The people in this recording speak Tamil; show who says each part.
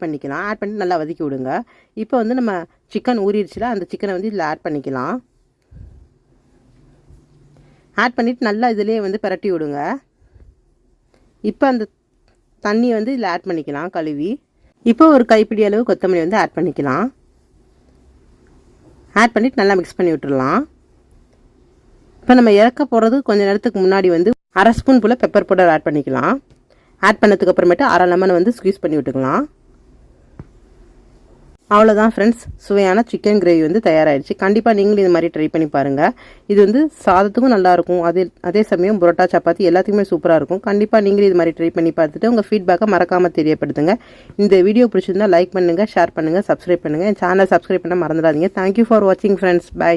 Speaker 1: பண்ணிக்கலாம். ஆட் பண்ணிட்டு நல்லா வதக்கி விடுங்க. இப்போ வந்து நம்ம சிக்கன் ஊறிடுச்சுல, அந்த சிக்கனை வந்து இதில் ஆட் பண்ணிக்கலாம். ஆட் பண்ணிவிட்டு நல்லா இதிலே வந்து பிரட்டி விடுங்க. இப்போ அந்த தண்ணி வந்து இதில் ஆட் பண்ணிக்கலாம் கழுவி. இப்போ ஒரு கைப்பிடி அளவு கொத்தமல்லி வந்து ஆட் பண்ணிக்கலாம். ஆட் பண்ணிவிட்டு நல்லா மிக்ஸ் பண்ணி விட்டுடலாம். இப்போ நம்ம இறக்க போகிறது கொஞ்சம் நேரத்துக்கு முன்னாடி வந்து 1/2 ஸ்பூன் போல் பெப்பர் பவுடர் ஆட் பண்ணிக்கலாம். ஆட் பண்ணதுக்கு அப்புறமேட்டு 1/2 லெமனை வந்து ஸ்க்வீஸ் பண்ணி விட்டுக்கலாம். அவ்வளோதான் ஃப்ரெண்ட்ஸ், சுவையான சிக்கன் கிரேவி வந்து தயாராகிடுச்சு. கண்டிப்பாக நீங்களும் இது மாதிரி ட்ரை பண்ணி பாருங்கள். இது வந்து சாதத்துக்கும் நல்லாயிருக்கும், அதே சமயம் புரோட்டா சப்பாத்தி எல்லாத்துக்குமே சூப்பராக இருக்கும். கண்டிப்பாக நீங்களும் இது மாதிரி ட்ரை பண்ணி பார்த்துட்டு உங்கள் ஃபீட்பேக்கை மறக்காமல் தெரியப்படுத்துங்க. இந்த வீடியோ பிடிச்சிருந்தால் லைக் பண்ணுங்கள், ஷேர் பண்ணுங்கள், சப்ஸ்கிரைப் பண்ணுங்கள். என் சேனலை சப்ஸ்கிரைப் பண்ண மறந்துடாதீங்க. தேங்க்யூ ஃபார் வாட்சிங் ஃப்ரெண்ட்ஸ். பை.